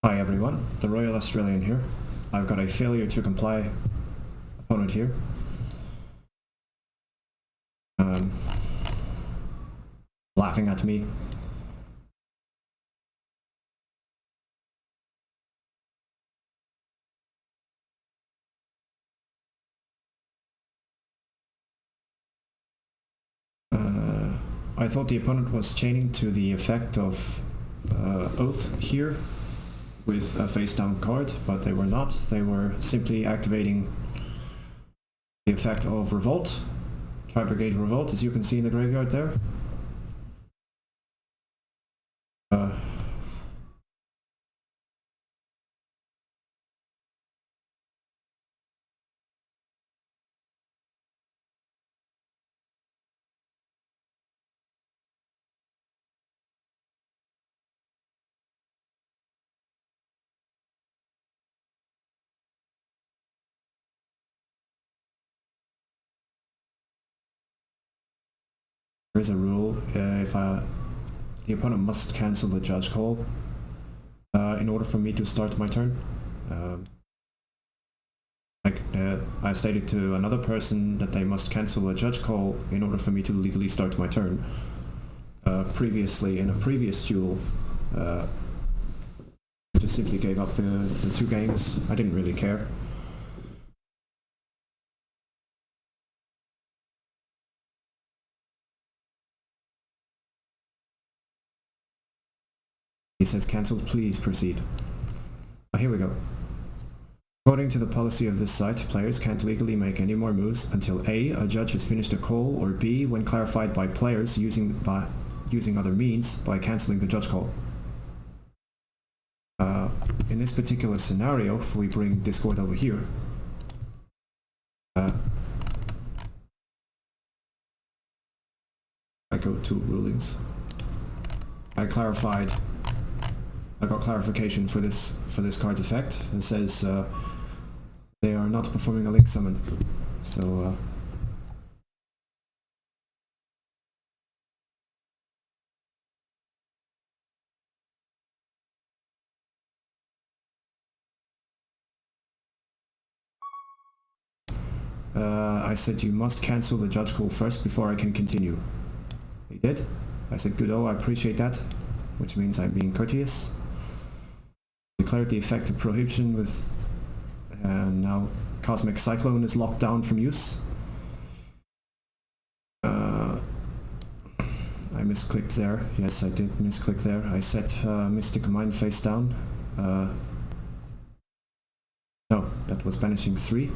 Hi everyone, the Royal Australian here. I've got a failure to comply opponent here. Laughing at me. I thought the opponent was chaining to the effect of Oath here with a face down card, but they were not. They were simply activating the effect of Revolt, Tri-Brigade Revolt, as you can see in the graveyard there. There is a rule, if the opponent must cancel the judge call in order for me to start my turn. I stated to another person that they must cancel a judge call in order for me to legally start my turn. Previously, in a previous duel, I just simply gave up the 2 games. I didn't really care. He says cancelled, please proceed. Here we go. According to the policy of this site, players can't legally make any more moves until A, a judge has finished a call, or B, when clarified by players using other means by cancelling the judge call. In this particular scenario, if we bring Discord over here, I go to rulings. I got clarification for this card's effect. It says they are not performing a link summon. So I said you must cancel the judge call first before I can continue. He did. I said good, I appreciate that, which means I'm being courteous. Declared the effect of prohibition with now Cosmic Cyclone is locked down from use. I misclicked there. Yes, I did misclick there. I set Mystic Mind face down. No, that was banishing 3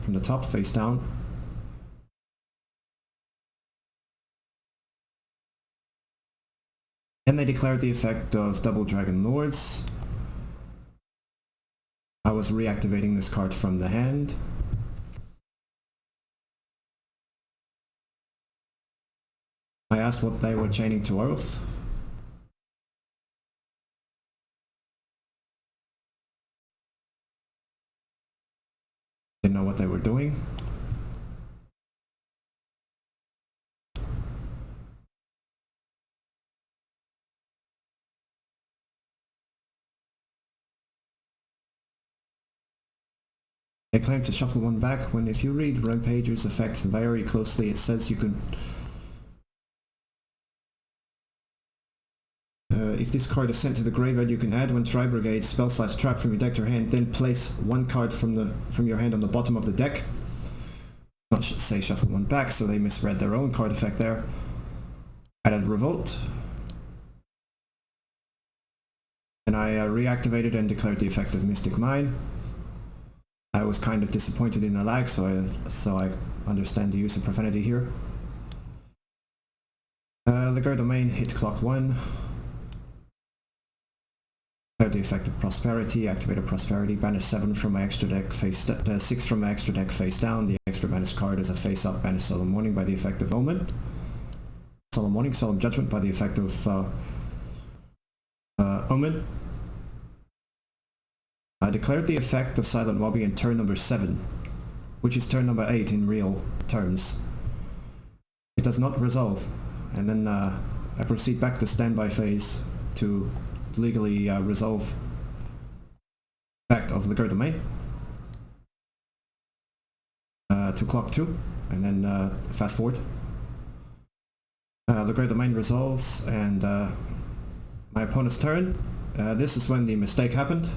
from the top face down. Then they declared the effect of Double Dragon Lords. I was reactivating this card from the hand. I asked what they were chaining to Oath. Didn't know what they were doing. They claim to shuffle 1 back when, if you read Rampager's effect very closely, it says you can... if this card is sent to the graveyard, you can add 1 Tri-Brigade spell/trap from your deck to your hand, then place 1 card from your hand on the bottom of the deck. Not say shuffle 1 back, so they misread their own card effect there. Added Revolt. And I reactivated and declared the effect of Mystic Mine. I was kind of disappointed in the lag, so I understand the use of profanity here. Ligur Domain hit clock 1. Declared the effect of Prosperity, activated Prosperity, banish 7 from my extra deck, 6 from my extra deck face down. The extra banished card is a face up, banish Solemn Warning by the effect of Omen. Solemn Warning, Solemn Judgment by the effect of Omen. I declared the effect of Silent Wobby in turn number 7, which is turn number 8 in real terms. It does not resolve, and then I proceed back to standby phase to legally resolve effect of the Go domain to clock 2, and then fast forward. The Go domain resolves, and my opponent's turn. This is when the mistake happened.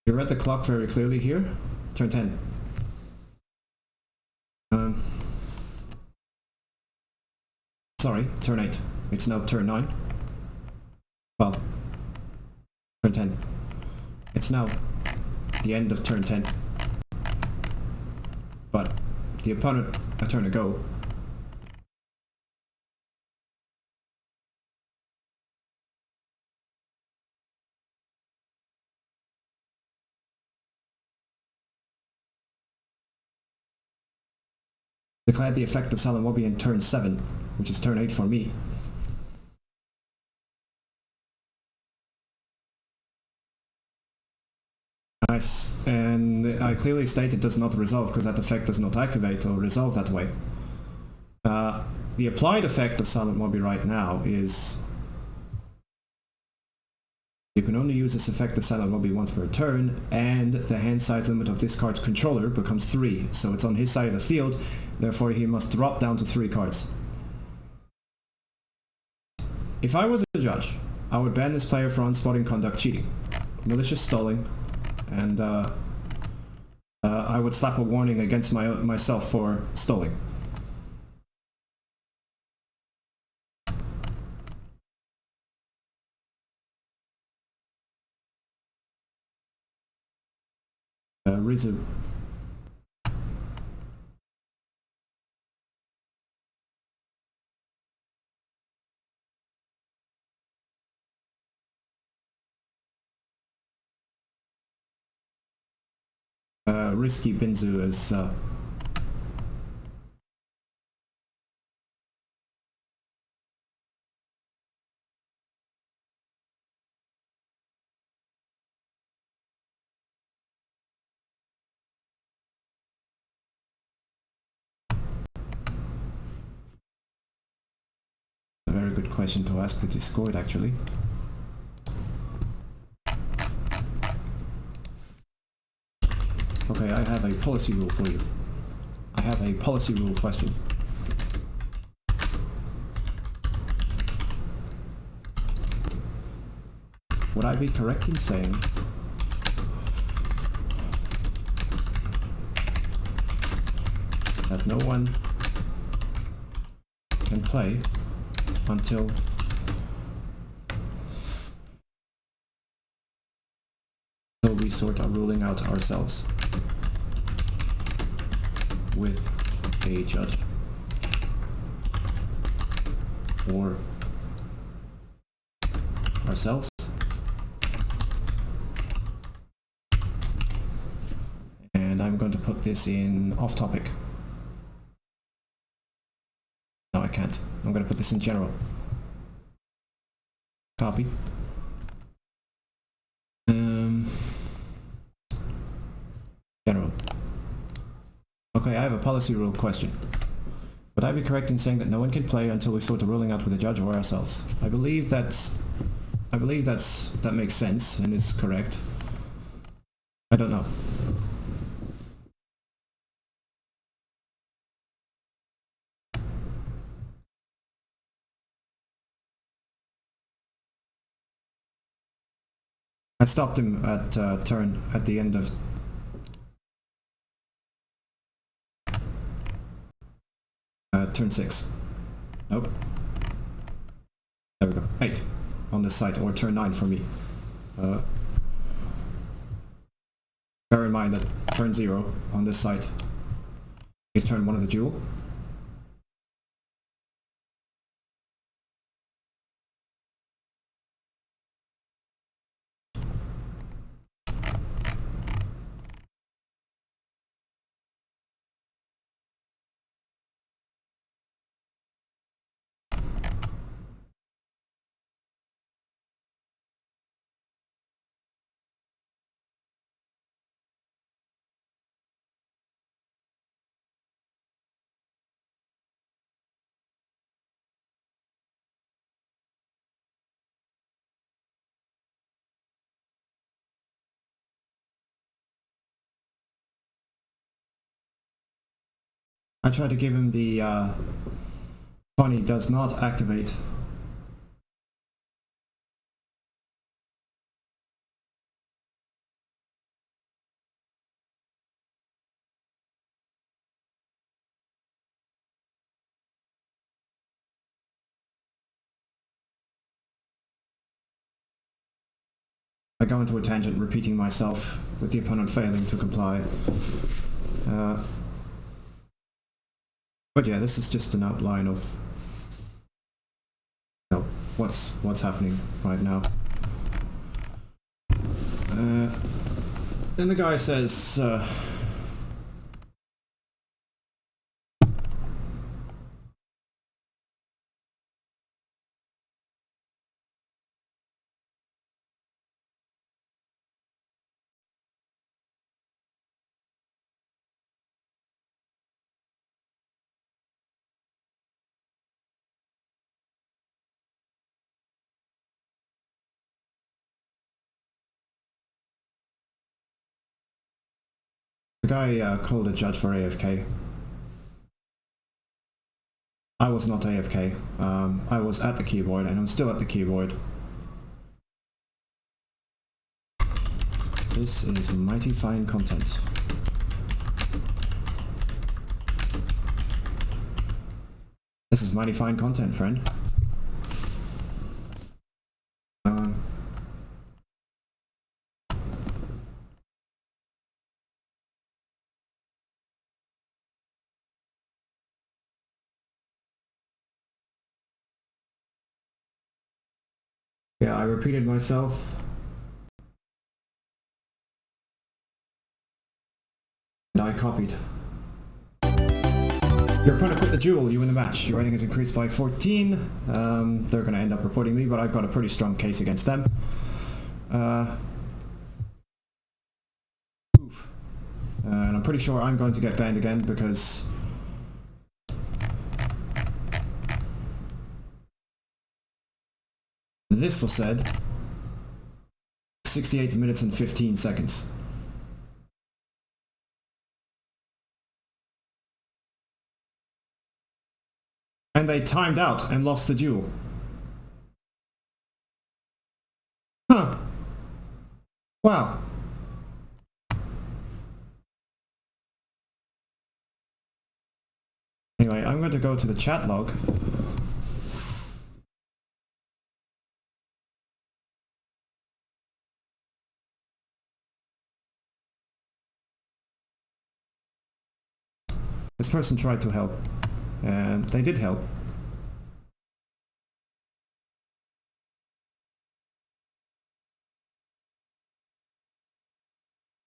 You read the clock very clearly here. Turn 10. Sorry, turn 8. It's now turn 9. Well, turn 10. It's now the end of turn 10. But the opponent a turn ago declared the effect of Silent Lobby in turn 7, which is turn 8 for me. Nice, and I clearly state it does not resolve because that effect does not activate or resolve that way. The applied effect of Silent Lobby right now is you can only use this effect of Silent Lobby once per turn, and the hand size limit of this card's controller becomes 3, so it's on his side of the field, therefore he must drop down to 3 cards. If I was a judge, I would ban this player for Unsporting Conduct cheating, malicious stalling, and I would slap a warning against myself for stalling. Rizu. Risky Binzu is a very good question to ask the Discord, actually. Okay, I have a policy rule for you. I have a policy rule question. Would I be correct in saying that no one can play until we sort our ruling out ourselves with a judge or ourselves? And I'm going to put this in off topic. No, I can't. I'm going to put this in general. Copy. General. Okay, I have a policy rule question. Would I be correct in saying that no one can play until we sort the ruling out with a judge or ourselves? I believe that makes sense and is correct. I don't know. I stopped him at turn at the end of turn 6. Nope. There we go. 8 on this side, or turn 9 for me. Bear in mind that turn 0 on this side is turn 1 of the duel. I tried to give him the funny does not activate. I go into a tangent repeating myself with the opponent failing to comply. But yeah, this is just an outline of what's happening right now. Then the guy says, the guy called a judge for AFK. I was not AFK. I was at the keyboard, and I'm still at the keyboard. This is mighty fine content. This is mighty fine content, friend. Yeah, I repeated myself. And I copied. Your opponent quit the duel, you win the match. Your rating is increased by 14. They're going to end up reporting me, but I've got a pretty strong case against them. And I'm pretty sure I'm going to get banned again because this was said 68 minutes and 15 seconds. And they timed out and lost the duel. Huh. Wow. Anyway, I'm going to go to the chat log. This person tried to help, and they did help.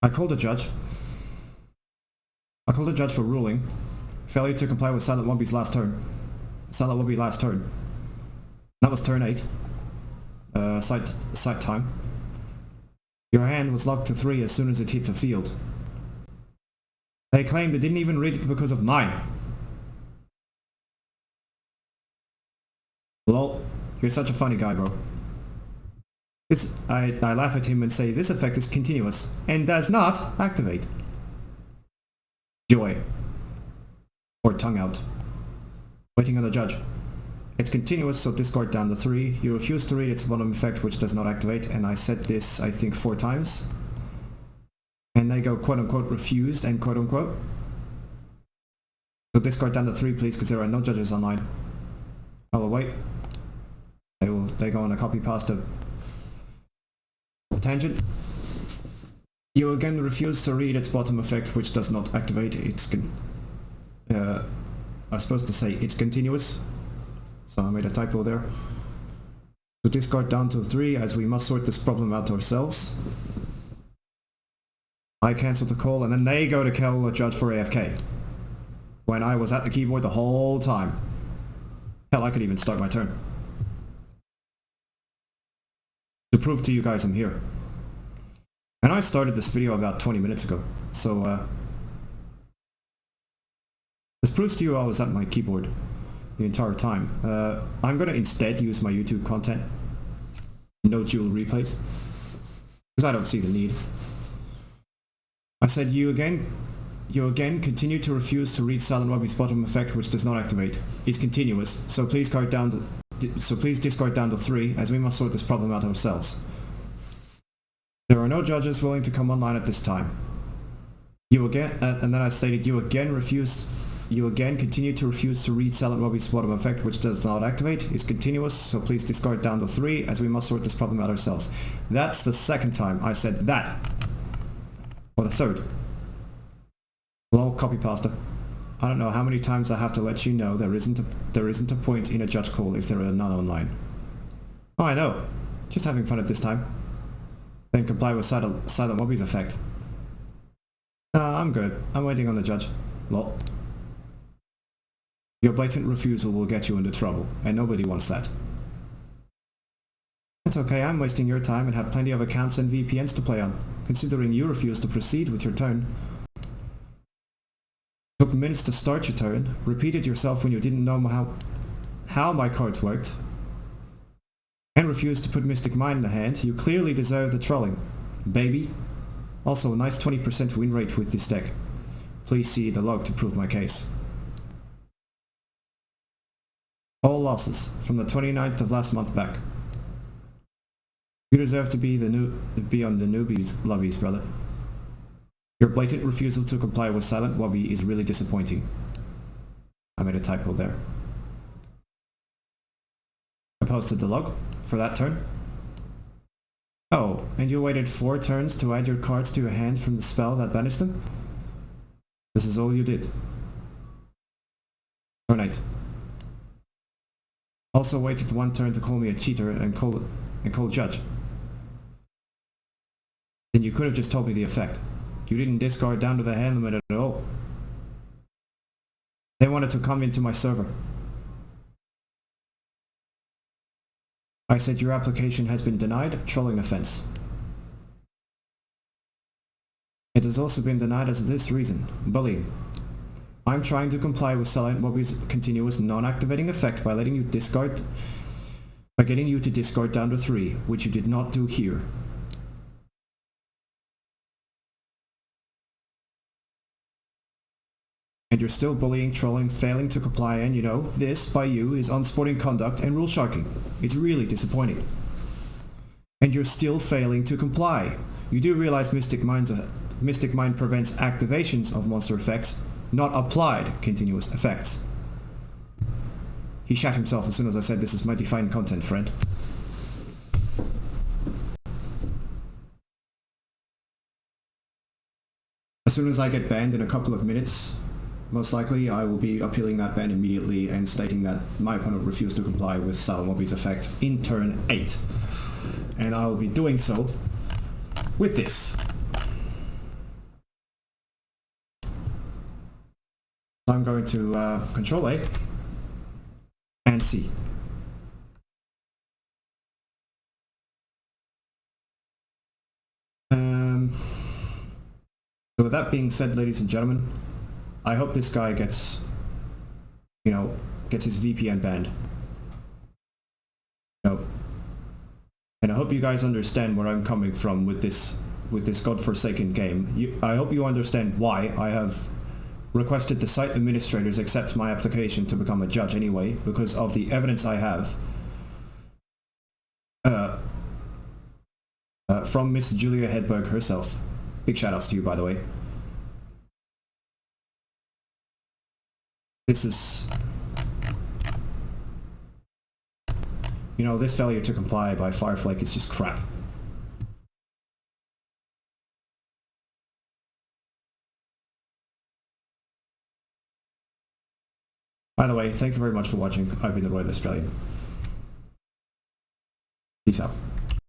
I called a judge. I called a judge for ruling. Failure to comply with Silent Wobbie's last turn. Silent Wobbie last turn. That was turn 8. Side time. Your hand was locked to 3 as soon as it hit the field. They claimed they didn't even read it because of mine. Lol, you're such a funny guy, bro. I laugh at him and say, this effect is continuous and does not activate. Joy. Or tongue out. Waiting on the judge. It's continuous, so discard down to 3. You refuse to read its bottom effect, which does not activate, and I said this, I think, 4 times. And they go quote-unquote refused and quote-unquote. So discard down to 3, please, because there are no judges online. I will wait. They go on a copy past a tangent. You again refuse to read its bottom effect, which does not activate. I was supposed to say it's continuous, so I made a typo there. So discard down to 3, as we must sort this problem out ourselves. I cancel the call, and then they go to kill a judge for AFK. When I was at the keyboard the whole time. Hell, I could even start my turn. To prove to you guys I'm here. And I started this video about 20 minutes ago, so this proves to you I was at my keyboard the entire time. I'm gonna instead use my YouTube content. No dual replays. Because I don't see the need. I said you again. You again continue to refuse to read Silent Robbie's bottom effect, which does not activate. It's continuous, so please discard down to 3, as we must sort this problem out ourselves. There are no judges willing to come online at this time. You again, and then I stated, you again continue to refuse to read Silent Robbie's bottom effect, which does not activate. It's continuous, so please discard down to 3, as we must sort this problem out ourselves. That's the second time I said that. Or the third. Lol, copy pasta. I don't know how many times I have to let you know there isn't a point in a judge call if there are none online. Oh, I know. Just having fun at this time. Then comply with Silent Robbie's effect. Nah, I'm good. I'm waiting on the judge. Lol. Your blatant refusal will get you into trouble, and nobody wants that. It's okay, I'm wasting your time and have plenty of accounts and VPNs to play on, considering you refuse to proceed with your turn. Took minutes to start your turn, repeated yourself when you didn't know how my cards worked, and refused to put Mystic Mine in the hand. You clearly deserve the trolling, baby. Also, a nice 20% win rate with this deck. Please see the log to prove my case. All losses from the 29th of last month back. You deserve to be on the newbies lobbies, brother. Your blatant refusal to comply with Silent Robbie is really disappointing. I made a typo there. I posted the log for that turn. Oh, and you waited 4 turns to add your cards to your hand from the spell that banished them? This is all you did. Turn 8. Also waited 1 turn to call me a cheater and call judge. Then you could have just told me the effect. You didn't discard down to the hand limit at all. They wanted to come into my server. I said your application has been denied, trolling offense. It has also been denied as this reason, bullying. I'm trying to comply with Silent Robbie's continuous non-activating effect by getting you to discard down to 3, which you did not do here. And you're still bullying, trolling, failing to comply, and you know, this, by you, is unsporting conduct and rule sharking. It's really disappointing. And you're still failing to comply. You do realize Mystic Mine prevents activations of monster effects, not applied continuous effects. He shat himself as soon as I said this is my defined content, friend. As soon as I get banned in a couple of minutes, most likely I will be appealing that ban immediately and stating that my opponent refused to comply with Silent Robbie's effect in turn 8. And I will be doing so with this. I'm going to Control A and C. So with that being said, ladies and gentlemen, I hope this guy gets his VPN banned. And I hope you guys understand where I'm coming from with this godforsaken game. I hope you understand why I have requested the site administrators accept my application to become a judge anyway, because of the evidence I have from Miss Julia Hedberg herself. Big shoutouts to you, by the way. This is... this failure to comply by Fireflake is just crap. By the way, thank you very much for watching. I've been the Royal Australian. Peace out.